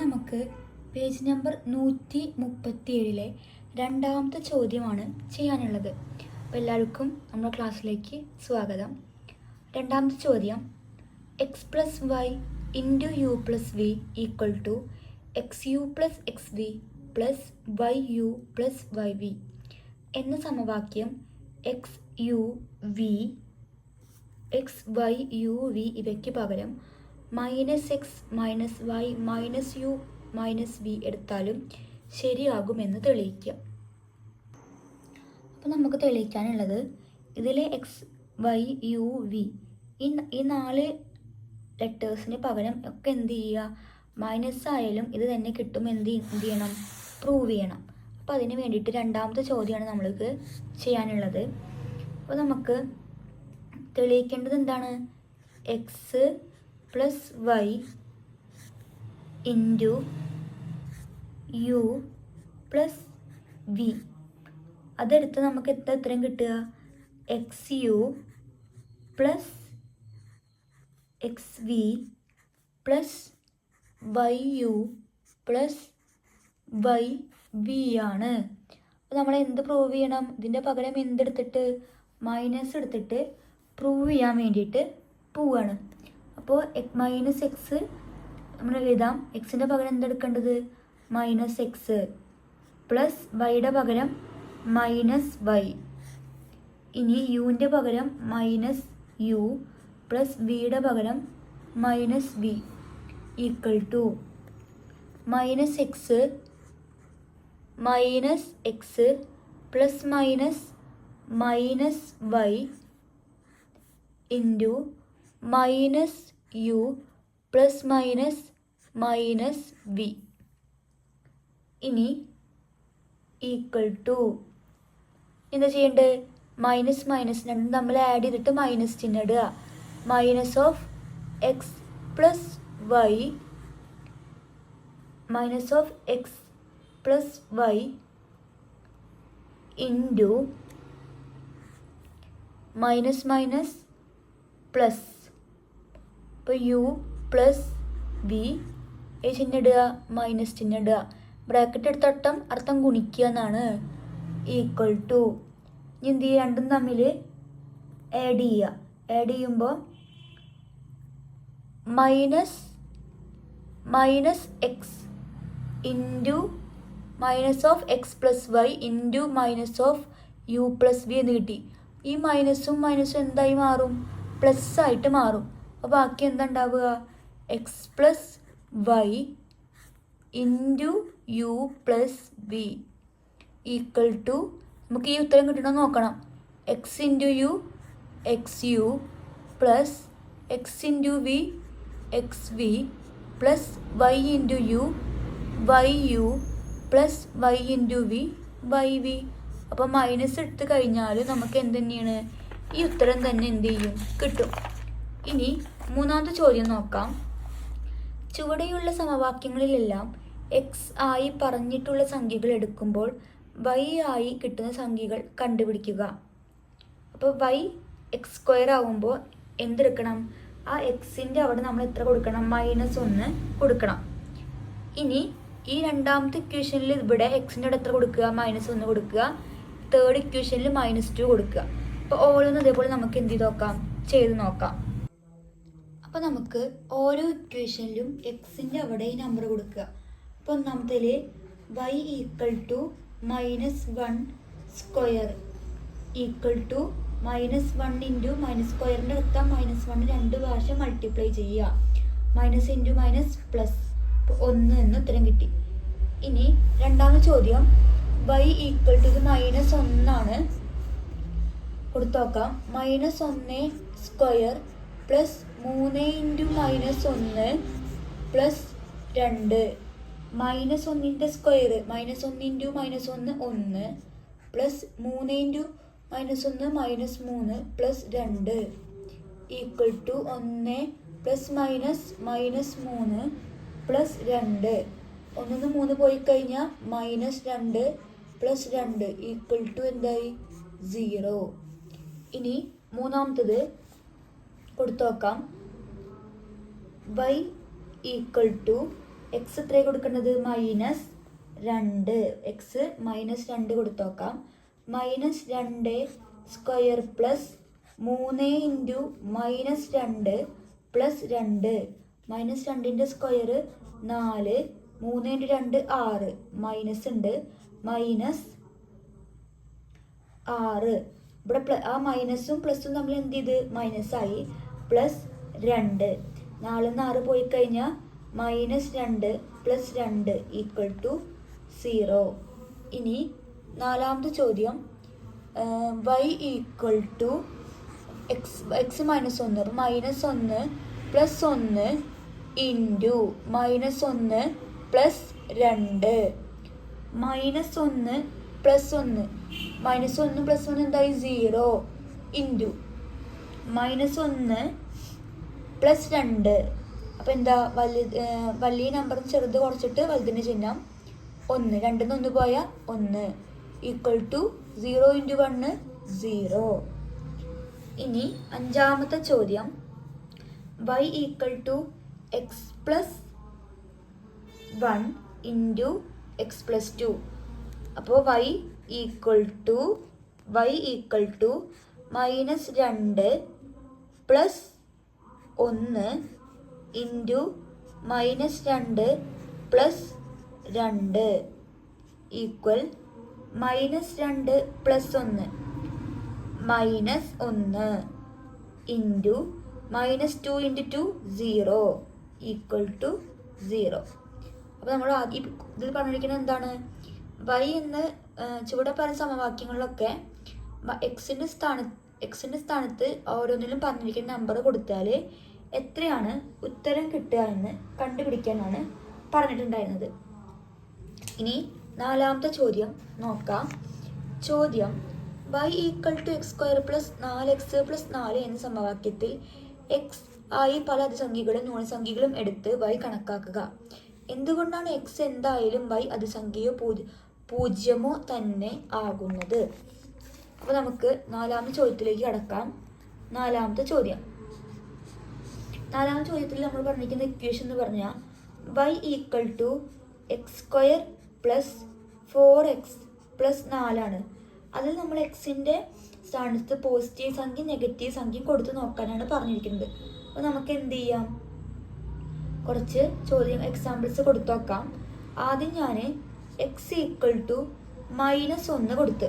നമുക്ക് page number 137 രണ്ടാമത്തെ ചോദ്യമാണ് ചെയ്യാനുള്ളത്. അപ്പോൾ എല്ലാവർക്കും നമ്മുടെ ക്ലാസ്സിലേക്ക് സ്വാഗതം. രണ്ടാമത്തെ ചോദ്യം, x plus y into u plus v equal to x u plus x v plus y u plus y v എന്ന സമവാക്യം x u v x y u v ഇവയ്ക്ക് പകരം minus x minus y minus u minus v എടുത്താലും ശരിയാകുമെന്ന് തെളിയിക്കാം. അപ്പോൾ നമുക്ക് തെളിയിക്കാനുള്ളത് ഇതിലെ എക്സ് വൈ യു വി ഈ 4 ലെറ്റേഴ്സിന് പകരം ഒക്കെ എന്ത് ചെയ്യുക, മൈനസ് ആയാലും ഇത് തന്നെ കിട്ടും. എന്ത് ചെയ്യണം, പ്രൂവ് ചെയ്യണം. അപ്പോൾ അതിന് വേണ്ടിയിട്ട് രണ്ടാമത്തെ ചോദ്യമാണ് നമ്മൾക്ക് ചെയ്യാനുള്ളത്. അപ്പോൾ നമുക്ക് തെളിയിക്കേണ്ടത് എന്താണ്, x plus y into u plus v അതെടുത്ത് നമുക്ക് എത്രയും കിട്ടുക, x u plus x v plus y u plus y v ആണ്. അപ്പോൾ നമ്മൾ എന്ത് പ്രൂവ് ചെയ്യണം, ഇതിൻ്റെ പകരം എന്തെടുത്തിട്ട് മൈനസ് എടുത്തിട്ട് പ്രൂവ് ചെയ്യാൻ വേണ്ടിയിട്ട് പോവുകയാണ്. അപ്പോൾ മൈനസ് എക്സ് നമ്മൾ എഴുതാം. എക്സിൻ്റെ പകരം എന്തെടുക്കേണ്ടത്, മൈനസ് എക്സ് പ്ലസ് വൈയുടെ പകരം മൈനസ് വൈ. ഇനി യുവിൻ്റെ പകരം മൈനസ് യു പ്ലസ് വിയുടെ പകരം minus v equal to minus x plus minus y into minus u plus minus v ഇനി ഈക്വൽ ടു എന്താ ചെയ്യേണ്ടത്, മൈനസ് രണ്ടും നമ്മൾ ആഡ് ചെയ്തിട്ട് മൈനസ് ചിഹ്നം ഇടുക. Minus of x plus y into minus plus. ഇപ്പോൾ യു പ്ലസ് വി ചിഹ്നം ഇടുക, മൈനസ് ചിഹ്നം ഇടുക. ബ്രാക്കറ്റ് എടുത്ത അർത്ഥം ഗുണിക്കുക എന്നാണ്. ഈക്വൽ ടു എന്ത് ചെയ്യുക, രണ്ടും തമ്മിൽ ആഡ് ചെയ്യുക. ആഡ് ചെയ്യുമ്പോൾ minus x into minus of x plus y into minus of u plus v എന്ന് കിട്ടി. ഈ മൈനസും എന്തായി മാറും, പ്ലസ് ആയിട്ട് മാറും. അപ്പോൾ ബാക്കി എന്താ ഉണ്ടാവുക, x plus y into u plus v equal to, നമുക്ക് ഈ ഉത്തരം കിട്ടണമെന്ന് നോക്കണം. X into u x u plus x into v x v plus y into u y u plus y into v y v. അപ്പോൾ minus എടുത്ത് കഴിഞ്ഞാൽ നമുക്ക് എന്ത് തന്നെയാണ്, ഈ ഉത്തരം തന്നെ എന്ത് ചെയ്യും, കിട്ടും. ഇനി മൂന്നാമത്തെ ചോദ്യം നോക്കാം. ചുവടെയുള്ള സമവാക്യങ്ങളിലെല്ലാം എക്സ് ആയി പറഞ്ഞിട്ടുള്ള സംഖ്യകൾ എടുക്കുമ്പോൾ വൈ ആയി കിട്ടുന്ന സംഖ്യകൾ കണ്ടുപിടിക്കുക. അപ്പോൾ വൈ എക്സ് സ്ക്വയർ ആകുമ്പോൾ എന്തെടുക്കണം, ആ എക്സിൻ്റെ അവിടെ നമ്മൾ എത്ര കൊടുക്കണം, -1 കൊടുക്കണം. ഇനി ഈ രണ്ടാമത്തെ ഇക്വേഷനിൽ ഇവിടെ എക്സിൻ്റെ അവിടെ എത്ര കൊടുക്കുക, -1 കൊടുക്കുക. തേർഡ് ഇക്വേഷനിൽ -2 കൊടുക്കുക. അപ്പോൾ ഓരോന്നും ഇതേപോലെ നമുക്ക് എന്ത് ചെയ്ത് നോക്കാം, ചെയ്ത് നോക്കാം. അപ്പോൾ നമുക്ക് ഓരോ ഇക്വേഷനിലും എക്സിൻ്റെ അവിടെ ഈ നമ്പർ കൊടുക്കുക. അപ്പോൾ ഒന്നാമത്തേൽ y equal to -1 square equal to -1 into minus സ്ക്വയറിൻ്റെ അടുത്ത -1 2 പ്രാവശ്യം മൾട്ടിപ്ലൈ ചെയ്യുക. മൈനസ് ഇൻറ്റു മൈനസ് പ്ലസ്, അപ്പോൾ 1 എന്ന് ഉത്തരം കിട്ടി. ഇനി രണ്ടാമത്തെ ചോദ്യം, വൈ ഈക്വൽ ടു ഇത് -1 ആണ് കൊടുത്തു നോക്കാം. -1 സ്ക്വയർ പ്ലസ് 3 ഇൻറ്റു -1 പ്ലസ് 2 -1ൻ്റെ square -1 into -1 1 plus 3 into -1 -3 plus 2 equal to 1 plus -3 plus 2. 1 3 പോയി കഴിഞ്ഞാൽ -2 പ്ലസ് 2 ഈക്വൽ ടു എന്തായി, 0. ഇനി മൂന്നാമത്തത് കൊടുത്തു നോക്കാം. y ഈക്വൽ ടു എക്സ് എത്രയാണ് കൊടുക്കേണ്ടത്? -2. എക്സ് -2 കൊടുത്തു നോക്കാം. -2 സ്ക്വയർ പ്ലസ് 3 ഇൻറ്റു -2 പ്ലസ് 2. -2ൻ്റെ സ്ക്വയർ 4. 3 ഇൻറ്റു 2 6. മൈനസ് ഉണ്ട്. -6. ഇവിടെ ആ മൈനസും പ്ലസും തമ്മിൽ എന്ത് ചെയ്ത്? മൈനസായി. പ്ലസ് 2. 4 6 പോയി കഴിഞ്ഞാൽ -2 പ്ലസ് 2 ഈക്വൽ ടു 0. ഇനി നാലാമത്തെ ചോദ്യം, y equal to x -1 -1 plus 1 into -1 plus 2. -1 plus 1 -1 plus 1 എന്തായി? 0 ഇൻറ്റു -1 പ്ലസ് 2. അപ്പം എന്താ? വലിയ നമ്പർ ചെറുത് കുറച്ചിട്ട് വലുതിന് ചിഹ്നം 1. 2 1 പോയാൽ 1 ഈക്വൽ ടു 0 ഇൻറ്റു 1 0. ഇനി അഞ്ചാമത്തെ ചോദ്യം, y equal to x plus 1 into x plus 2. അപ്പോൾ y equal to -2 plus 1 into -2 plus 2 equal -2 plus 1 -1 into -2 into 2 0 equal to 0. അപ്പോൾ നമ്മൾ ആദ്യം ഇതിൽ പറഞ്ഞിരിക്കുന്നത് എന്താണ്? y എന്ന് ചുവടെ പറഞ്ഞ സമവാക്യങ്ങളിലൊക്കെ എക്സിൻ്റെ സ്ഥാനത്ത് ഓരോന്നിലും പറഞ്ഞിരിക്കുന്ന നമ്പർ കൊടുത്താൽ എത്രയാണ് ഉത്തരം കിട്ടുക എന്ന് കണ്ടുപിടിക്കാനാണ് പറഞ്ഞിട്ടുണ്ടായിരുന്നത്. ഇനി നാലാമത്തെ ചോദ്യം നോക്കാം. ചോദ്യം, y equal to x² plus 4x plus 4 എന്ന സമവാക്യത്തിൽ x ആയി പല അതിസംഖ്യകളും ന്യൂനസംഖ്യകളും എടുത്ത് y കണക്കാക്കുക. എന്തുകൊണ്ടാണ് x എന്തായാലും y അതിസംഖ്യയോ പൂജ്യമോ തന്നെ ആകുന്നത്? അപ്പോൾ നമുക്ക് നാലാമത്തെ ചോദ്യത്തിലേക്ക് കടക്കാം. നാലാമത്തെ ചോദ്യത്തിൽ നമ്മൾ പറഞ്ഞിരിക്കുന്ന ഇക്വേഷൻ എന്ന് പറഞ്ഞാൽ y equal to x² plus 4x plus 4 ആണ്. അതിൽ നമ്മൾ എക്സിൻ്റെ സ്ഥാനത്ത് പോസിറ്റീവ് സംഖ്യ നെഗറ്റീവ് സംഖ്യ കൊടുത്ത് നോക്കാനാണ് പറഞ്ഞിരിക്കുന്നത്. അപ്പോൾ നമുക്ക് എന്ത് ചെയ്യാം? കുറച്ച് എക്സാമ്പിൾസ് കൊടുത്തു നോക്കാം. ആദ്യം ഞാൻ x ഈക്വൽ ടു -1 കൊടുത്ത്,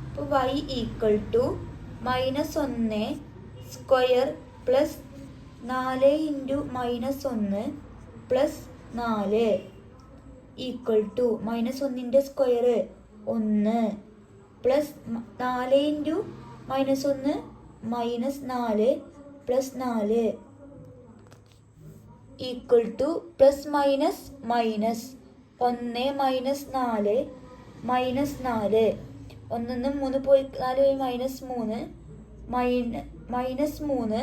അപ്പോൾ y equal to -1 square plus 4 into -1 plus 4 equal to -1ൻ്റെ square 1 plus 4 into -1 -4 plus 4 equal to plus minus 1 -4 -4 1 3 പോയി 4 -3 -3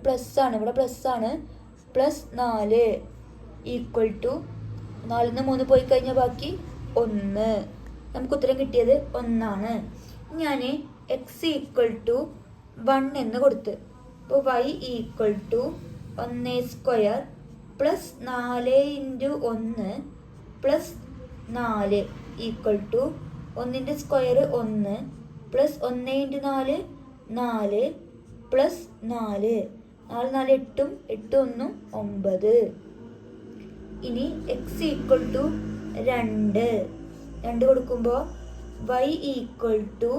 പ്ലസ് ആണ്, ഇവിടെ പ്ലസ് ആണ്, പ്ലസ് 4 ഈക്വൽ ടു 4 3 പോയി കഴിഞ്ഞാൽ ബാക്കി 1. നമുക്ക് ഉത്തരം കിട്ടിയത് 1 ആണ്. ഞാൻ x ഈക്വൽ ടു 1 എന്ന് കൊടുത്ത്, അപ്പോൾ y equal to 1 square plus 4 into 1 plus 4 equal to 1ൻ്റെ സ്ക്വയർ 1 പ്ലസ് 1 ഇൻറ്റു 4 4 പ്ലസ് 4 4 4 8 1 9. ഇനി x ഈക്വൽ ടു 2 കൊടുക്കുമ്പോൾ y equal to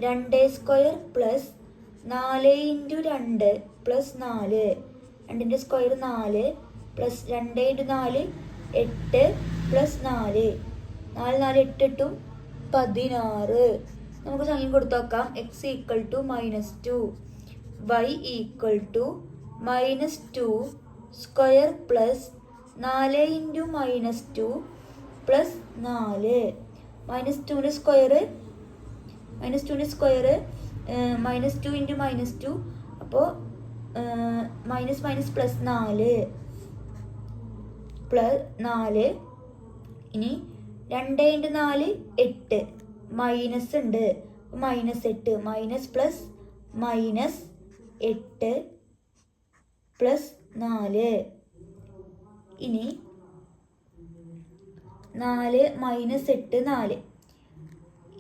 2 square plus 4 into 2 plus 4 2ൻ്റെ സ്ക്വയർ 4 പ്ലസ് 2 ഇൻറ്റു 4 8 പ്ലസ് 4 4 4 8 16. നമുക്ക് സംഖ്യ കൊടുത്തു നോക്കാം. x equal to -2 y equal to -2 square plus 4 into -2 plus 4 -2ൻ്റെ square -2 into -2 അപ്പോൾ മൈനസ് പ്ലസ് 4 പ്ലസ് 4. ഇനി 2 ഇൻറ്റു 4 8 മൈനസ് ഉണ്ട്, -8 മൈനസ് പ്ലസ് -8 പ്ലസ് 4 ഇനി 4 മൈനസ് 8 4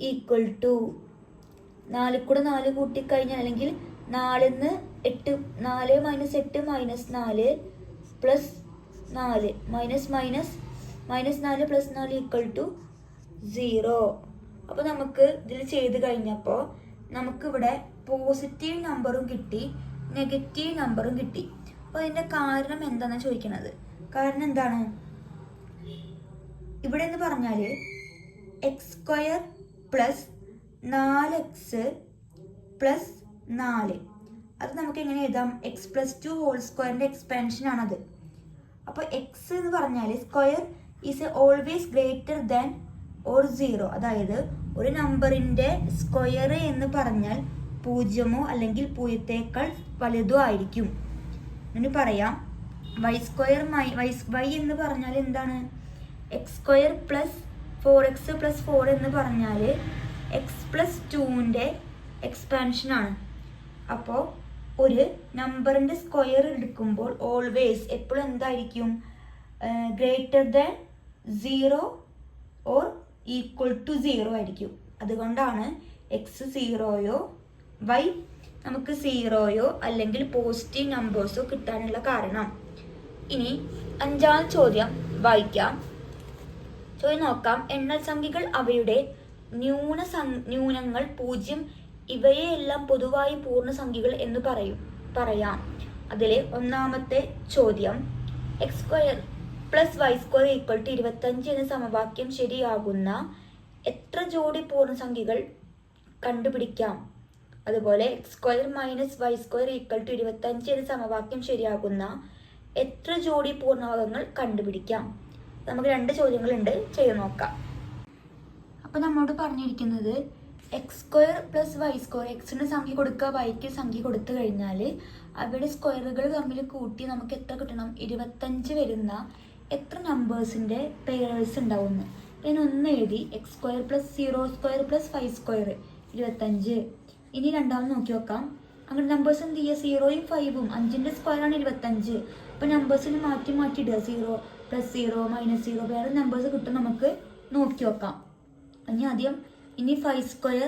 ഈക്വൽ ടു 4 കൂടെ 4 കൂട്ടിക്കഴിഞ്ഞാൽ അല്ലെങ്കിൽ 4 8 4 minus 8 minus 4 plus 4 minus 4 plus 4 equal to 0. അപ്പോൾ നമുക്ക് ഇതിൽ ചെയ്ത് കഴിഞ്ഞപ്പോൾ നമുക്കിവിടെ പോസിറ്റീവ് നമ്പറും കിട്ടി, നെഗറ്റീവ് നമ്പറും കിട്ടി. അപ്പോൾ അതിൻ്റെ കാരണം എന്താണെന്ന് ചോദിക്കുന്നത്. കാരണം എന്താണ്? ഇവിടെ എന്ന് പറഞ്ഞാൽ x² പ്ലസ് 4x പ്ലസ് 4 അത് നമുക്ക് എങ്ങനെ എഴുതാം? x+2 ഹോൾ സ്ക്വയറിൻ്റെ എക്സ്പാൻഷൻ ആണത്. അപ്പോൾ x എന്ന് പറഞ്ഞാൽ square is always greater than or 0. അതായത് ഒരു നമ്പറിൻ്റെ സ്ക്വയർ എന്ന് പറഞ്ഞാൽ 0 അല്ലെങ്കിൽ 0 വലുതോ ആയിരിക്കും. ഇനി പറയാം y എന്ന് പറഞ്ഞാൽ എന്താണ്? x² പ്ലസ് 4x പ്ലസ് 4 എന്ന് പറഞ്ഞാൽ x+2ൻ്റെ എക്സ്പാൻഷനാണ്. അപ്പോൾ ഒരു നമ്പറിൻ്റെ സ്ക്വയർ എടുക്കുമ്പോൾ ഓൾവേസ് എപ്പോഴും എന്തായിരിക്കും? Greater than 0 or equal to 0 ആയിരിക്കും. അതുകൊണ്ടാണ് x 0യോ y നമുക്ക് 0യോ അല്ലെങ്കിൽ പോസിറ്റീവ് നമ്പേഴ്സോ കിട്ടാനുള്ള കാരണം. ഇനി 5ാം ചോദ്യം വായിക്കാം. ചോദ്യം നോക്കാം. എണ്ണൽ സംഖ്യകൾ അവയുടെ ന്യൂനങ്ങൾ 0 ഇവയെല്ലാം പൊതുവായി പൂർണ്ണസംഖ്യകൾ എന്ന് പറയാം. അതിലെ ഒന്നാമത്തെ ചോദ്യം x² plus y² equal to 25 എന്ന സമവാക്യം ശരിയാകുന്ന എത്ര ജോഡി പൂർണ്ണസംഖ്യകൾ കണ്ടുപിടിക്കാം? അതുപോലെ x² minus y² equal to 25 എന്ന സമവാക്യം ശരിയാകുന്ന എത്ര ജോഡി പൂർണ്ണഭാഗങ്ങൾ കണ്ടുപിടിക്കാം? നമുക്ക് 2 ചോദ്യങ്ങളുണ്ട്, ചെയ്ത് നോക്കാം. അപ്പോൾ നമ്മോട് പറഞ്ഞിരിക്കുന്നത് x² പ്ലസ് y², എക്സിന് സംഖ്യ കൊടുക്കുക, വൈക്ക് സംഖ്യ കൊടുത്തു കഴിഞ്ഞാൽ അവയുടെ സ്ക്വയറുകൾ തമ്മിൽ കൂട്ടി നമുക്ക് എത്ര കിട്ടണം? 25 വരുന്ന എത്ര നമ്പേഴ്സിൻ്റെ പെയർസ് ഉണ്ടാവുമെന്ന്. പിന്നെ ഒന്ന് എഴുതി x² പ്ലസ് 0² പ്ലസ് y² 25. ഇനി രണ്ടാമത് നോക്കി നോക്കാം. അങ്ങനെ നമ്പേഴ്സ് എന്ത് ചെയ്യുക? 0യും 5ഉം 5ൻ്റെ സ്ക്വയറാണ് 25. അപ്പോൾ നമ്പേഴ്സിന് മാറ്റി ഇടുക. 0 പ്ലസ് 0 മൈനസ് 0 വേറെ നമ്പേഴ്സ് കിട്ടും, നമുക്ക് നോക്കി നോക്കാം. ഇനി 5²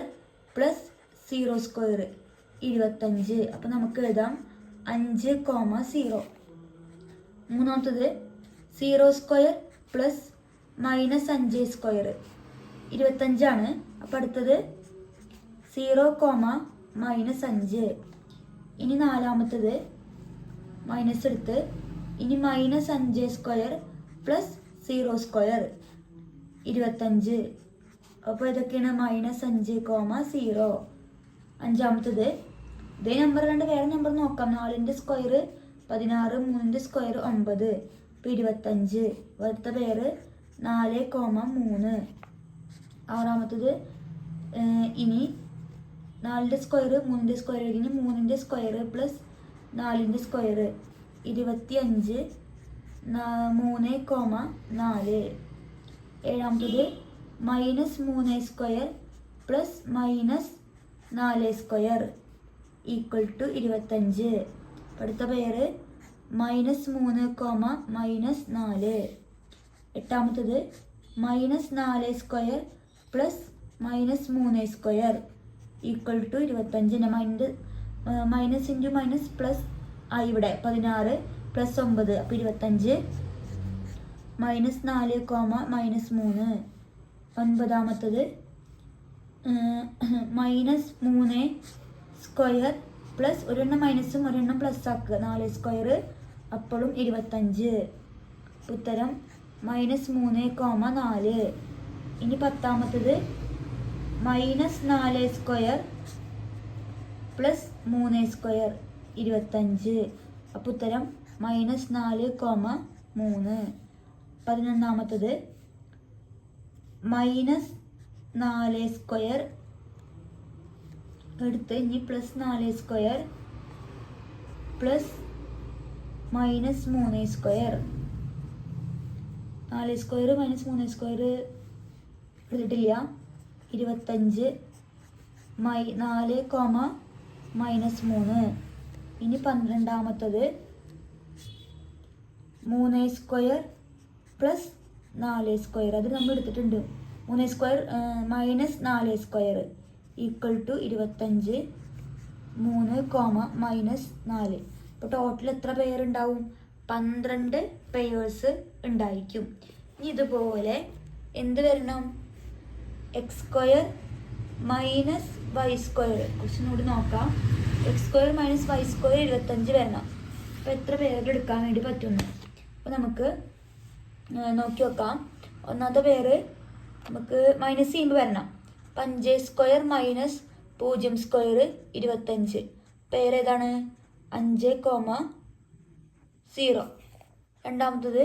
പ്ലസ് 0² 25. അപ്പോൾ നമുക്ക് എഴുതാം 5,0. മൂന്നാമത്തത് 0² പ്ലസ് മൈനസ് 5² 25 അപ്പോൾ അടുത്തത് 0, മൈനസ് 5. ഇനി നാലാമത്തത് മൈനസ് എടുത്ത് ഇനി മൈനസ് 5² പ്ലസ് 0² 25. അപ്പോൾ ഇതൊക്കെയാണ് മൈനസ് 5, 0. അഞ്ചാമത്തത് ഇതേ നമ്പർ കണ്ട് വേറെ നമ്പർ നോക്കാം. 4ൻ്റെ സ്ക്വയർ 16, 3ൻ്റെ സ്ക്വയർ 9, അപ്പോൾ 25. അടുത്ത പേര് 4, 3. ആറാമത്തത് ഇനി 4ൻ്റെ സ്ക്വയർ 3ൻ്റെ സ്ക്വയർ ഇനി 3ൻ്റെ സ്ക്വയർ പ്ലസ് 4ൻ്റെ സ്ക്വയർ 25, 3, 4. ഏഴാമത്തത് minus 3² plus minus 4² equal to 25. അടുത്ത പേര് മൈനസ് 3, മൈനസ് 4. എട്ടാമത്തത് minus 4² plus minus 3² equal to 25. Minus into minus plus ഇവിടെ 16 പ്ലസ് 9 അപ്പോൾ 25. Minus 4, minus 3. ഒൻപതാമത്തത് മൈനസ് 3² പ്ലസ് ഒരെണ്ണം മൈനസും ഒരെണ്ണം പ്ലസ് ആക്കുക 4² അപ്പോഴും 25. ഉത്തരം മൈനസ് 3, 4. ഇനി പത്താമത്തത് മൈനസ് 4² പ്ലസ് 3² 25. അപ്പോൾ ഉത്തരം മൈനസ് 4, 3. 11ാമത്തത് മൈനസ് 4² എടുത്ത് ഇനി പ്ലസ് 4² പ്ലസ് മൈനസ് 3² 4² മൈനസ് 3² എടുത്തിട്ടില്ല. 25, 4, മൈനസ് 3. ഇനി 12ാമത്തത് 3² പ്ലസ് 4² അത് നമ്മൾ എടുത്തിട്ടുണ്ട്. 3² മൈനസ് 4² ഈക്വൽ ടു 25, 3, മൈനസ് 4. അപ്പോൾ ടോട്ടൽ എത്ര പെയർ ഉണ്ടാവും? 12 പെയേഴ്സ് ഉണ്ടായിരിക്കും. ഇനി ഇതുപോലെ എന്ത് വരണം? x² minus y². ക്വസ്റ്റ്യൻ കൂടി നോക്കാം. x² മൈനസ് y² 25 വരണം. അപ്പോൾ എത്ര പേരുകൾ എടുക്കാൻ വേണ്ടി പറ്റുന്നു? അപ്പോൾ നമുക്ക് നോക്കി നോക്കാം. ഒന്നാമത്തെ പേര് നമുക്ക് മൈനസ് ചെയ്യുമ്പോൾ വരണം. 5² മൈനസ് 0² 25. പേര് ഏതാണ്? 5,0. രണ്ടാമത്തത്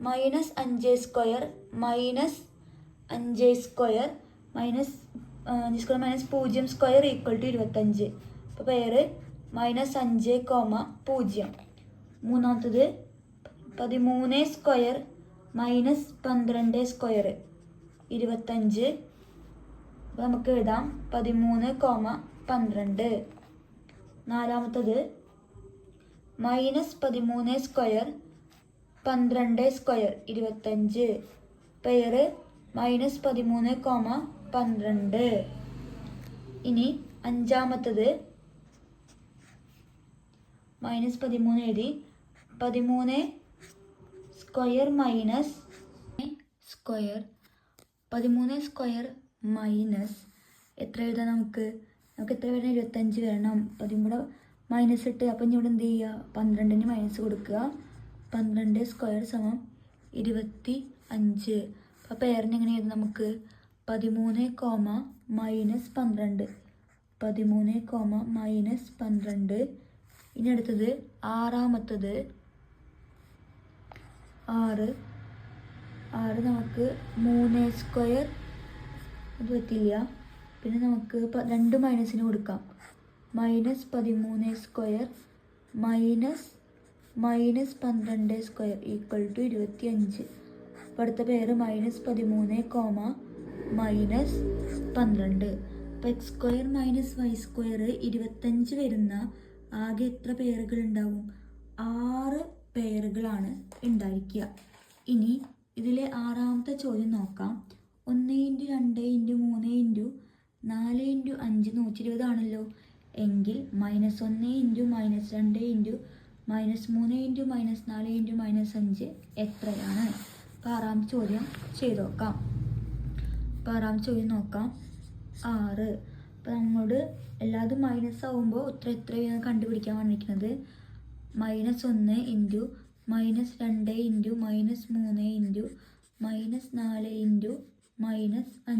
minus 5² minus 5² minus 5² minus 0² equal to 25. അപ്പോൾ പേര് -5,0. മൂന്നാമത്തത് 13² മൈനസ് 12² 25. അപ്പോൾ നമുക്ക് എഴുതാം 13,12. നാലാമത്തത് -13² 12² 25. പേര് -13,12. ഇനി അഞ്ചാമത്തത് -13 എഴുതി. 13² മൈനസ് 13² എത്ര എഴുതാം? നമുക്ക് എത്ര വരണം? 25 വരണം. അപ്പം അതും കൂടെ മൈനസ് ഇട്ട് അപ്പം ഇനി ഇവിടെ എന്ത് ചെയ്യുക? 12ന് മൈനസ് കൊടുക്കുക. 12² = 25. അപ്പോൾ പേരിന് എങ്ങനെ എഴുതാം? നമുക്ക് 13, -12. 13, -12. ഇനി അടുത്തത് ആറാമത്തത് 6 നമുക്ക് 3² അത് പറ്റില്ല. പിന്നെ നമുക്ക് 2 മൈനസിന് കൊടുക്കാം. -13² മൈനസ് -12² ഈക്വൽ ടു 25. അപ്പോൾ അടുത്ത പേര് -13, -12. അപ്പോൾ x² മൈനസ് y² 25 വരുന്ന ആകെ എത്ര പേരുകൾ ഉണ്ടാവും? 6 പേരുകളാണ് ഉണ്ടായിരിക്കുക. ഇനി ഇതിലെ ആറാമത്തെ ചോദ്യം നോക്കാം. 1 × 2 × 3 × 4 × 5 120 ആണല്ലോ. എങ്കിൽ -1 × -2 × -3 × -4 × -5 എത്രയാണ്? അപ്പോൾ ആറാമത്തെ ചോദ്യം ചെയ്ത് നോക്കാം. അപ്പോൾ ആറാമത്തെ ചോദ്യം നോക്കാം. 6. അപ്പോൾ നമ്മളോട് എല്ലാതും മൈനസ് ആവുമ്പോൾ എത്രയാണ് കണ്ടുപിടിക്കാൻ വന്നിരിക്കുന്നത്. -1 × -2 × -3 × -4 ×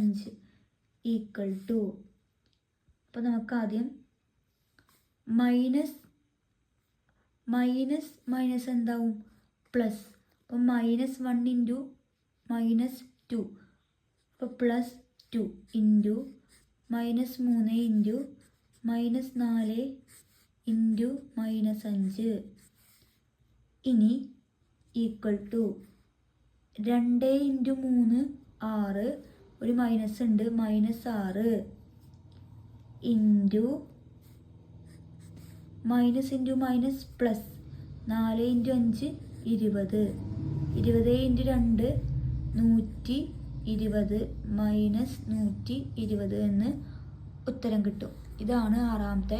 ഈക്വൽ ടു. അപ്പോൾ നമുക്ക് ആദ്യം മൈനസ് എന്താവും? പ്ലസ്. അപ്പോൾ -1 × -2 അപ്പോൾ +2 ഇൻറ്റു -3 × -4 × -5 ഇനി ഈക്വൽ ടു 2 × 3 6 ഒരു മൈനസ് ഉണ്ട് -6 into minus into minus plus 4 × 5 20 20 × 2 120 -120 എന്ന് ഉത്തരം കിട്ടും. ഇതാണ് ആറാമത്തെ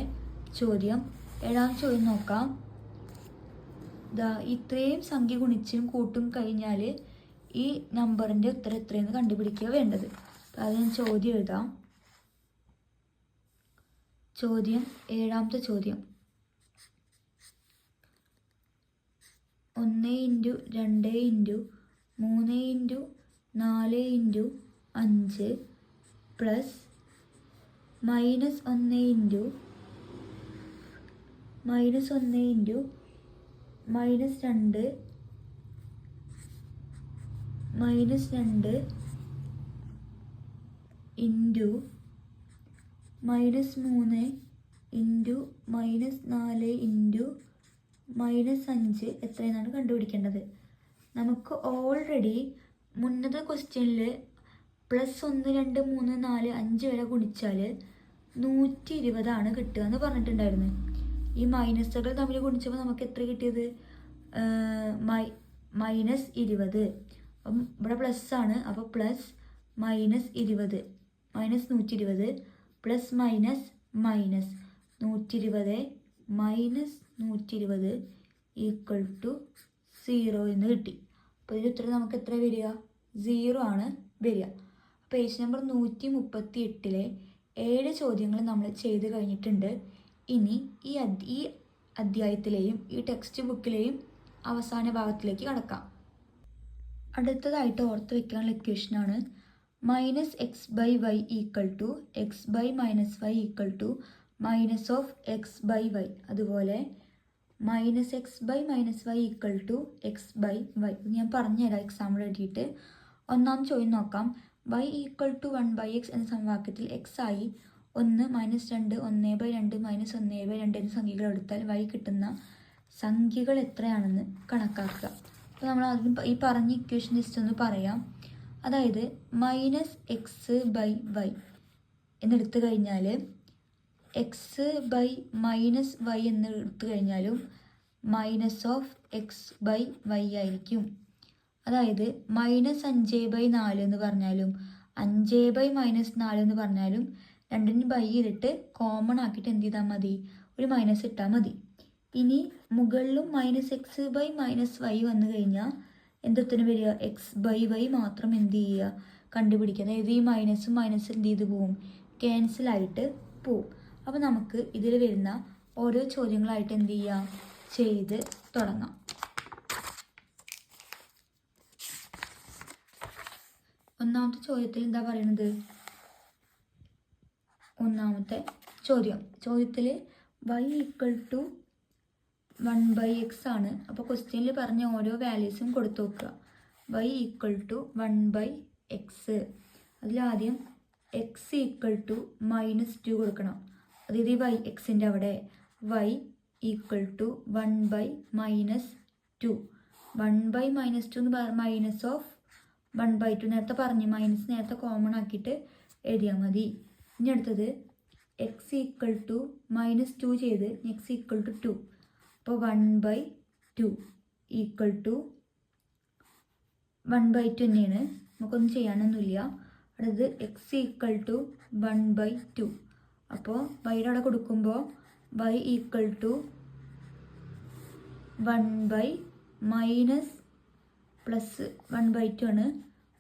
ചോദ്യം. ഏഴാമത്തെ ചോദ്യം നോക്കാം. ഇത്രയും സംഖ്യ ഗുണിച്ചും കൂട്ടും കഴിഞ്ഞാൽ ഈ നമ്പറിൻ്റെ ഉത്തരം എത്രയെന്ന് കണ്ടുപിടിക്കുക വേണ്ടത്. അത് ഞാൻ ചോദ്യം എഴുതാം. ഏഴാമത്തെ ചോദ്യം 1 × 2 × 3 × 4 × 5 പ്ലസ് -1 × -2 -2 ഇൻറ്റു -3 × -4 × -5 എത്രയെന്നാണ് കണ്ടുപിടിക്കേണ്ടത്. നമുക്ക് ഓൾറെഡി മുന്നത്തെ ക്വസ്റ്റ്യനിൽ +1, 2, 3, 4, 5 വരെ ഗുണിച്ചാൽ 120 കിട്ടുക എന്ന് പറഞ്ഞിട്ടുണ്ടായിരുന്നു. ഈ മൈനസുകൾ തമ്മിൽ ഗുണിച്ചപ്പോൾ നമുക്ക് എത്ര കിട്ടിയത്? -20. അപ്പം ഇവിടെ പ്ലസ് ആണ്, അപ്പോൾ plus -20 -120 plus minus minus 120 -120 equal to 0 എന്ന് കിട്ടി. അപ്പോൾ ഇതിൻ്റെ ഉത്തരം നമുക്ക് എത്ര വരിക? 0 ആണ് വരിക. പേജ് നമ്പർ 138 7 ചോദ്യങ്ങൾ നമ്മൾ ചെയ്ത് കഴിഞ്ഞിട്ടുണ്ട്. ഇനി ഈ അധ്യായത്തിലെയും ഈ ടെക്സ്റ്റ് ബുക്കിലെയും അവസാന ഭാഗത്തിലേക്ക് കടക്കാം. അടുത്തതായിട്ട് ഓർത്ത് വയ്ക്കാനുള്ള ഇക്വേഷനാണ് -x/y equal to x/-y equal to -(x/y). അതുപോലെ -x/-y ഈക്വൽ ടു x/y. ഞാൻ പറഞ്ഞുതരാം എക്സാമ്പിൾ എഴുതിയിട്ട്. ഒന്നാം ചോദ്യം നോക്കാം. y ഈക്വൽ ടു 1/x എന്ന സമവാക്യത്തിൽ x ആയി 1, -2, 1/2, -1/2 എന്നീ സംഖ്യകൾ എടുത്താൽ y കിട്ടുന്ന സംഖ്യകൾ എത്രയാണെന്ന് കണക്കാക്കുക. അപ്പോൾ നമ്മൾ ആദ്യം ഈ പറഞ്ഞ ഇക്വേഷൻ ജസ്റ്റ് ഒന്ന് പറയാം. അതായത് -x/y എന്നെടുത്തു കഴിഞ്ഞാൽ x/-y എന്നെടുത്തു കഴിഞ്ഞാലും -(x/y) ആയിരിക്കും. അതായത് -5/4 എന്ന് പറഞ്ഞാലും 5/-4 എന്ന് പറഞ്ഞാലും രണ്ടിനും ബൈ ചെയ്തിട്ട് കോമൺ ആക്കിയിട്ട് എന്ത് ചെയ്താൽ മതി? ഒരു മൈനസ് ഇട്ടാൽ മതി. ഇനി മുകളിലും -(x/-y) വന്നു കഴിഞ്ഞാൽ എന്തൊത്തിനും വരിക? x/y മാത്രം എന്ത് ചെയ്യുക? കണ്ടുപിടിക്കുക. അതായത് ഈ മൈനസും എന്ത് ചെയ്ത് പോവും? ക്യാൻസലായിട്ട് പോവും. അപ്പോൾ നമുക്ക് ഇതിൽ വരുന്ന ഓരോ ചോദ്യങ്ങളായിട്ട് എന്ത് ചെയ്യാം? ചെയ്ത് തുടങ്ങാം. ഒന്നാമത്തെ ചോദ്യത്തിൽ എന്താ പറയുന്നത്? ഒന്നാമത്തെ ചോദ്യത്തിൽ y ഈക്വൽ ടു 1/x ആണ്. അപ്പോൾ ക്വസ്റ്റ്യനിൽ പറഞ്ഞ ഓരോ വാല്യൂസും കൊടുത്തു നോക്കുക. y equal to 1/x. അതിലാദ്യം x ഈക്വൽ ടു -2 കൊടുക്കണം. അതായത് ഈ എക്സിൻ്റെ അവിടെ y ഈക്വൽ ടു 1/-2. 1/-2 എന്ന് -(1/2) നേരത്തെ പറഞ്ഞു. മൈനസ് നേരത്തെ കോമൺ ആക്കിയിട്ട് എഴുതിയാൽ മതി. ഇനി അടുത്തത് x ഈക്വൽ ടു -2 ചെയ്ത് x ഈക്വൽ ടു 2. അപ്പോൾ 1/2 ഈക്വൽ ടു 1/2 തന്നെയാണ്. നമുക്കൊന്നും ചെയ്യാനൊന്നുമില്ല. അടുത്തത് x ഈക്വൽ ടു 1/2. അപ്പോൾ വൈയുടെ അവിടെ കൊടുക്കുമ്പോൾ y ഈക്വൽ ടു 1/-1/2 ആണ്.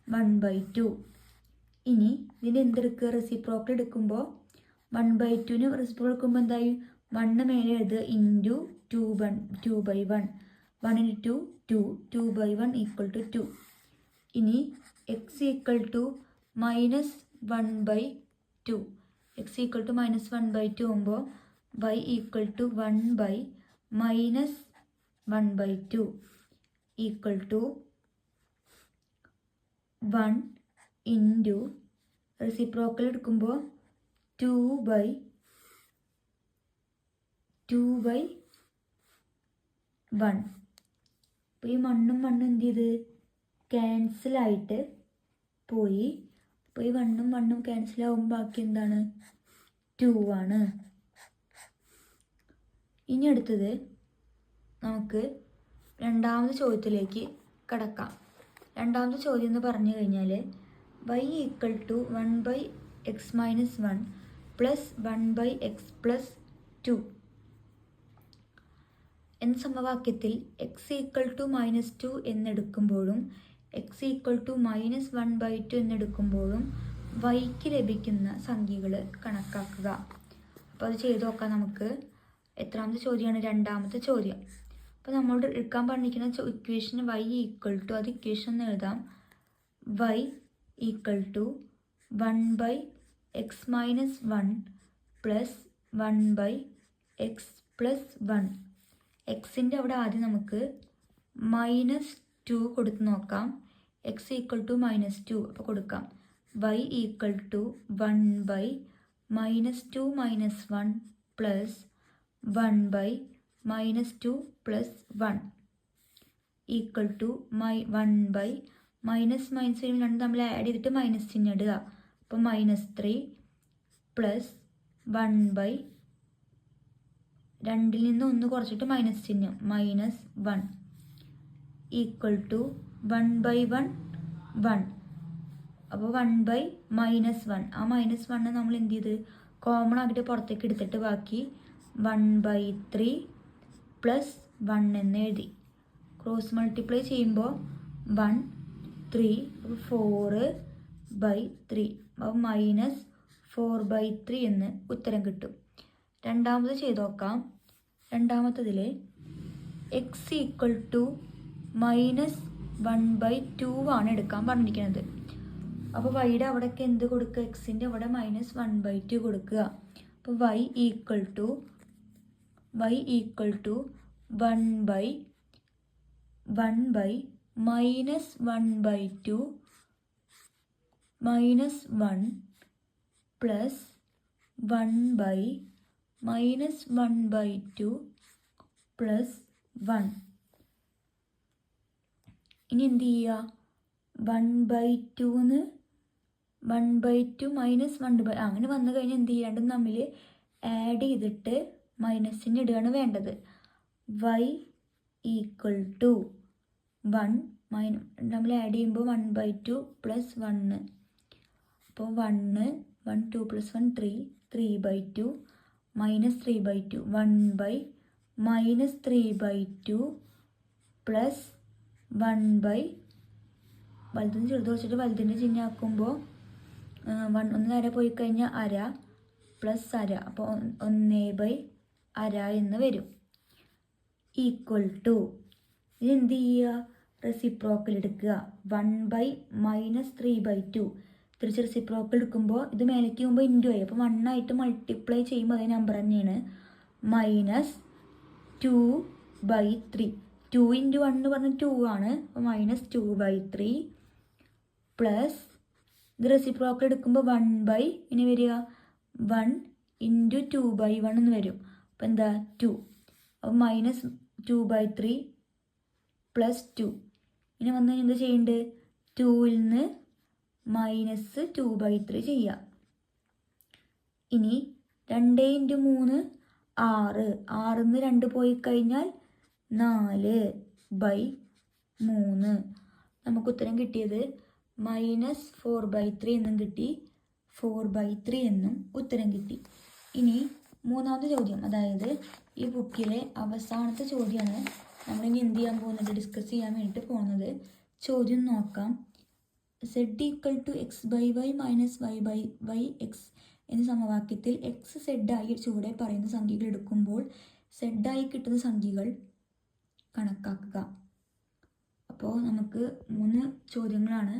1/2. ഇനി ഇതിൻ്റെ എന്തെടുക്കുക? റെസിപ്രോക്കൽ എടുക്കുമ്പോൾ 1/2ന് റെസിപ്രോക്കൽ എടുക്കുമ്പോൾ എന്തായി? 1 മേലെ എഴുതുക ഇൻറ്റു 2/1. 1 × 2 2/1 equal to 2. ഇനി x equal to -1/2. x equal to -1/2 ആകുമ്പോൾ y equal to 1/-1/2 equal to 1 into reciprocal എടുക്കുമ്പോൾ 2/1. അപ്പോൾ ഈ മണ്ണും എന്ത് ചെയ്ത്? ക്യാൻസലായിട്ട് പോയി. അപ്പോൾ ഈ മണ്ണും ക്യാൻസലാകുമ്പോൾ ബാക്കി എന്താണ്? 2 ആണ്. ഇനി അടുത്തത് നമുക്ക് രണ്ടാമത്തെ ചോദ്യത്തിലേക്ക് കടക്കാം. രണ്ടാമത്തെ ചോദ്യം എന്ന് പറഞ്ഞു കഴിഞ്ഞാൽ y equal to 1/x-1 plus 1/x+2 എന്ന സമവാക്യത്തിൽ x ഈക്വൽ ടു -2 എന്നെടുക്കുമ്പോഴും x ഈക്വൽ ടു -1/2 എന്നെടുക്കുമ്പോഴും yക്ക് ലഭിക്കുന്ന സംഖ്യകൾ കണക്കാക്കുക. അപ്പോൾ അത് ചെയ്ത് നോക്കാം നമുക്ക്. എത്രാമത്തെ ചോദ്യമാണ്? രണ്ടാമത്തെ ചോദ്യം. അപ്പോൾ നമ്മളോട് എടുക്കാൻ പറഞ്ഞിരിക്കുന്ന ഇക്വേഷൻ y ഈക്വൽ ടു, അത് ഇക്വേഷൻ എന്ന് എഴുതാം. y equal to 1/x-1 plus 1/x+1. എക്സിൻ്റെ അവിടെ ആദ്യം നമുക്ക് -2 കൊടുത്ത് നോക്കാം. x ഈക്വൽ ടു -2 അപ്പോൾ കൊടുക്കാം. y equal to 1/-2 - 1 plus 1/-2+1 equal to 1/, minus രണ്ട് നമ്മൾ ആഡ് ചെയ്തിട്ട് മൈനസ് ചിഹ്നം ഇടുക. അപ്പോൾ -3 പ്ലസ് 1/, രണ്ടിൽ നിന്ന് 1 കുറച്ചിട്ട് മൈനസ് ചിഹ്നം -1 ഈക്വൽ ടു 1/1 1. അപ്പോൾ 1/-1. ആ -1 നമ്മൾ എന്ത് ചെയ്ത് കോമൺ ആക്കിയിട്ട് പുറത്തേക്ക് എടുത്തിട്ട് ബാക്കി 1/3 + 1 എന്ന് എഴുതി. ക്രോസ് മൾട്ടിപ്ലൈ ചെയ്യുമ്പോൾ 1 3 4/3 അപ്പോൾ -4/3 എന്ന് ഉത്തരം കിട്ടും. രണ്ടാമത് ചെയ്ത് നോക്കാം. രണ്ടാമത്തതിൽ x ഈക്വൽ ടു -1/2 ആണ് എടുക്കാൻ പറഞ്ഞിരിക്കുന്നത്. അപ്പോൾ വൈയുടെ അവിടെയൊക്കെ എന്ത് കൊടുക്കുക, എക്സിൻ്റെ അവിടെ -1/2 കൊടുക്കുക. അപ്പോൾ y equal to 1/1/-1 -1/2 -1 plus 1/-1/2 plus 1. ഇനി എന്ത് ചെയ്യുക, 1/2 1/2 -1/, അങ്ങനെ വന്നു കഴിഞ്ഞാൽ എന്ത് ചെയ്യുക, രണ്ടും തമ്മിൽ ആഡ് ചെയ്തിട്ട് മൈനസിന് ഇടുകയാണ് വേണ്ടത്. y ഈക്വൽ ടു 1 നമ്മൾ ആഡ് ചെയ്യുമ്പോൾ 1/2 + 1. അപ്പോൾ 1 2 + 1 3 3/2 -3/2 1/-3/2 പ്ലസ് 1/, വലുതിന് ചെറുത് വെച്ചിട്ട് വലുതിൻ്റെ ചിഹ്നം ആക്കുമ്പോൾ 1 നേരെ പോയി കഴിഞ്ഞാൽ അര പ്ലസ് അര, അപ്പോൾ 1/2 എന്ന് വരും. ഈക്വൽ ടു ഇനി എന്ത് ചെയ്യുക, റെസിപ്രോക്കൽ എടുക്കുക. 1/-3/2 തിരിച്ച് റെസിപ്രോക്കൽ എടുക്കുമ്പോൾ ഇത് മേലേക്ക് പോകുമ്പോൾ ഇൻറ്റു ആയി, അപ്പോൾ 1 ആയിട്ട് മൾട്ടിപ്ലൈ ചെയ്യുമ്പോൾ അതേ നമ്പർ തന്നെയാണ്. -2/3 2 × 1 എന്ന് പറഞ്ഞാൽ 2 ആണ്, അപ്പോൾ -2/3 പ്ലസ് ഇത് റെസിപ്രോക്കൽ എടുക്കുമ്പോൾ 1/, ഇനി വരിക 1 × 2/1 എന്ന് വരും. അപ്പോൾ എന്താ 2, അപ്പോൾ -2/3 പ്ലസ് 2. ഇനി വന്നു കഴിഞ്ഞാൽ എന്താ ചെയ്യേണ്ടത്, 2ൽ നിന്ന് -2/3 ചെയ്യുക. ഇനി 2 × 3 6, 6ൽ നിന്ന് 2 പോയി കഴിഞ്ഞാൽ 4/3. നമുക്ക് ഉത്തരം കിട്ടിയത് -4/3 എന്നും കിട്ടി, 4/3 എന്നും ഉത്തരം കിട്ടി. ഇനി മൂന്നാമത്തെ ചോദ്യം, അതായത് ഈ ബുക്കിലെ അവസാനത്തെ ചോദ്യമാണ് നമ്മളിനി എന്ത് ചെയ്യാൻ പോകുന്നത്, ഡിസ്കസ് ചെയ്യാൻ വേണ്ടിയിട്ട് പോകുന്നത്. ചോദ്യം നോക്കാം. z equal to x/y -y/x എന്ന സമവാക്യത്തിൽ x z ആയി ചുവടെ പറയുന്ന സംഖ്യകൾ എടുക്കുമ്പോൾ z ആയി കിട്ടുന്ന സംഖ്യകൾ കണക്കാക്കുക. അപ്പോൾ നമുക്ക് 3 ചോദ്യങ്ങളാണ്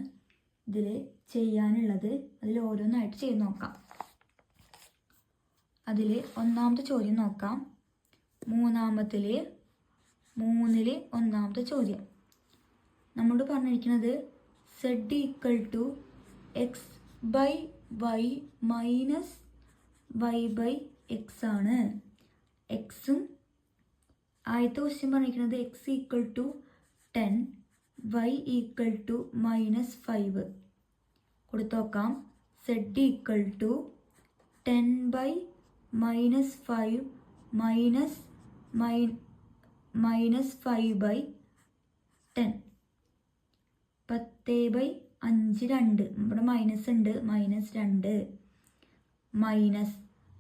ഇതിൽ ചെയ്യാനുള്ളത്. അതിൽ ഓരോന്നായിട്ട് ചെയ്ത് നോക്കാം. അതിൽ ഒന്നാമത്തെ ചോദ്യം നോക്കാം. 3ൽ ഒന്നാമത്തെ ചോദ്യം നമ്മളോട് പറഞ്ഞിരിക്കുന്നത് z equal to x/y -y/x ആണ്. എക്സും ആദ്യത്തെ ക്വസ്റ്റ്യൻ പറഞ്ഞിരിക്കുന്നത് x equal to 10 y equal to -5 കൊടുത്തു നോക്കാം. z ഈക്വൽ ടു 10/-5 -5/10 10/5 2, ഇവിടെ മൈനസ് ഉണ്ട്, -2 മൈനസ്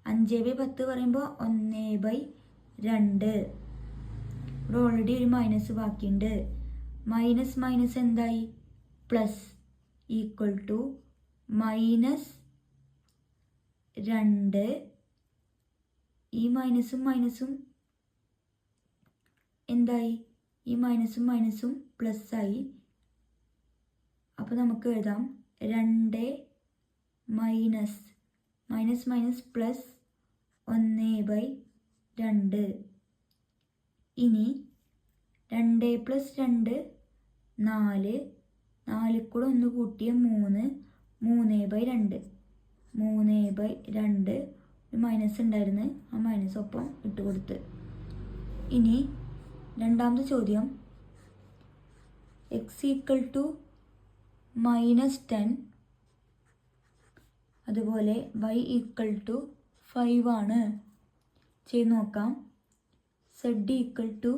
5/10 പറയുമ്പോൾ 1/2. ഇവിടെ ഓൾറെഡി ഒരു മൈനസ് ബാക്കിയുണ്ട്. മൈനസ് എന്തായി, പ്ലസ് ഈക്വൽ ടു -2. ഈ മൈനസും എന്തായി, ഈ മൈനസും പ്ലസ് ആയി. അപ്പോൾ നമുക്ക് എഴുതാം 2 മൈനസ് പ്ലസ് 1/2. ഇനി 2 + 2 4, 4 കൂടെ 1 കൂട്ടിയ 3, 3/2 3/2. ഒരു മൈനസ് ഉണ്ടായിരുന്നു, ആ മൈനസ് ഒപ്പം ഇട്ട് കൊടുത്ത്. ഇനി രണ്ടാമത്തെ ചോദ്യം, x ഈക്വൽ ടു -10, അതുപോലെ y ഈക്വൽ ടു 5 ആണ്. ചെയ്ത് നോക്കാം. z equal to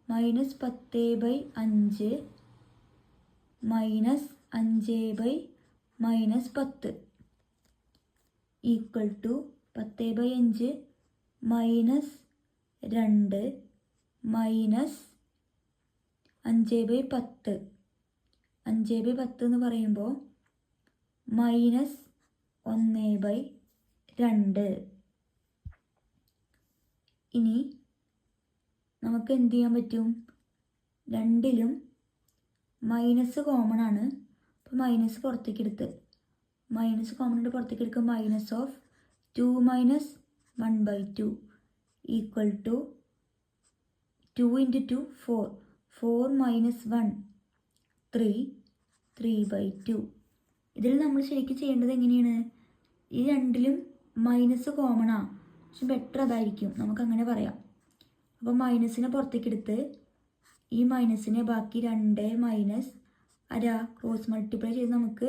minus 10/5 minus 5/-10 equal to 10/5 minus 2 minus 5/10. 5/10 എന്ന് പറയുമ്പോൾ മൈനസ് 1/2. ഇനി നമുക്ക് എന്ത് ചെയ്യാൻ പറ്റും? രണ്ടിലും മൈനസ് കോമൺ ആണ്. അപ്പോൾ മൈനസ് പുറത്തേക്ക് എടുത്ത് മൈനസ് കോമൺ പുറത്തേക്ക് എടുക്കുക. Minus of 2 minus 1/2 equal to 2 × 2 4. 4 minus 1 3. 3/2. ഇതിൽ നമ്മൾ ശരിക്കും ചെയ്യേണ്ടത് എങ്ങനെയാണ്? ഈ രണ്ടിലും മൈനസ് കോമണാ, പക്ഷെ ബെറ്റർ അതായിരിക്കും, നമുക്കങ്ങനെ പറയാം. അപ്പോൾ മൈനസിനെ പുറത്തേക്ക് എടുത്ത് ഈ മൈനസിനെ ബാക്കി 2 മൈനസ് ക്രോസ് മൾട്ടിപ്ലൈ ചെയ്ത് നമുക്ക്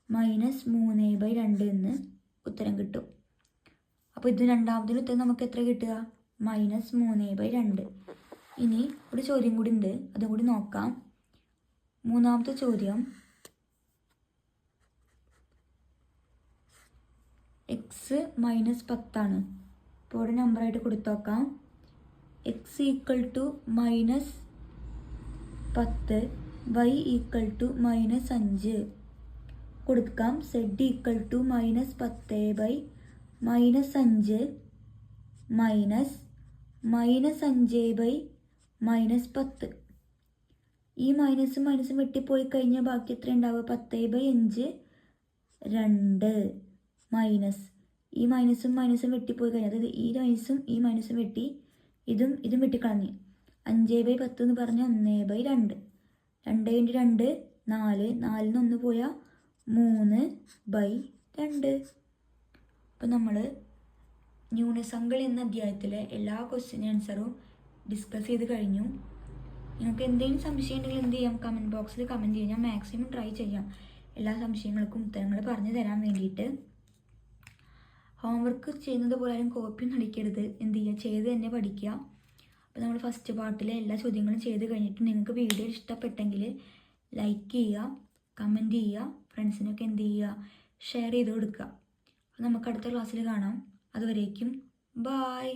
മൈനസ് 3/2 എന്ന് ഉത്തരം കിട്ടും. അപ്പോൾ ഇത് രണ്ടാമതിന് ഉത്തരം നമുക്ക് എത്ര കിട്ടുക? മൈനസ് 3/2. ഇനി ഒരു ചോദ്യം കൂടി ഉണ്ട്, അതും കൂടി നോക്കാം. മൂന്നാമത്തെ ചോദ്യം, എക്സ് മൈനസ് 10 ഇപ്പോൾ ഇവിടെ നമ്പറായിട്ട് കൊടുത്തു നോക്കാം. X equal to minus 10, y equal to minus 5 കൊടുക്കാം. Z equal to minus 10/-5 minus 5/-10. ഈ മൈനസും വെട്ടിപ്പോയി കഴിഞ്ഞാൽ ബാക്കി എത്ര ഉണ്ടാവുക? 10/5 2 മൈനസ് ഈ മൈനസും വെട്ടിപ്പോയി കഴിഞ്ഞാൽ, അതായത് ഈ മൈനസും വെട്ടി ഇതും വെട്ടിക്കളഞ്ഞ് 5/10 എന്ന് പറഞ്ഞാൽ 1/2. 2 × 2 4. 4 നിന്ന് 1 പോയാൽ 3/2. അപ്പം നമ്മൾ ന്യൂനസംഖ്യകൾ എന്ന അധ്യായത്തിലെ എല്ലാ ക്വസ്റ്റ്യൻ ആൻസറും ഡിസ്കസ് ചെയ്ത് കഴിഞ്ഞു. നിങ്ങൾക്ക് എന്തെങ്കിലും സംശയം ഉണ്ടെങ്കിൽ എന്ത് ചെയ്യാം? കമൻറ്റ് ബോക്സിൽ കമൻറ്റ് ചെയ്യാം. ഞാൻ മാക്സിമം ട്രൈ ചെയ്യാം എല്ലാ സംശയങ്ങൾക്കും ഉത്തരങ്ങൾ പറഞ്ഞു തരാൻ വേണ്ടിയിട്ട്. ഹോംവർക്ക് ചെയ്യുന്നത് പോലെ ആരും കോപ്പി ഒന്നും അടിക്കരുത്. എന്ത് ചെയ്യുക? ചെയ്ത് തന്നെ പഠിക്കുക. അപ്പോൾ നമ്മൾ ഫസ്റ്റ് പാർട്ടിലെ എല്ലാ ചോദ്യങ്ങളും ചെയ്ത് കഴിഞ്ഞിട്ട് നിങ്ങൾക്ക് വീഡിയോ ഇഷ്ടപ്പെട്ടെങ്കിൽ ലൈക്ക് ചെയ്യുക, കമൻറ്റ് ചെയ്യുക, ഫ്രണ്ട്സിനൊക്കെ എന്ത് ചെയ്യുക? ഷെയർ ചെയ്ത് കൊടുക്കുക. അപ്പോൾ നമുക്ക് അടുത്ത ക്ലാസ്സിൽ കാണാം. അതുവരേക്കും ബായ്.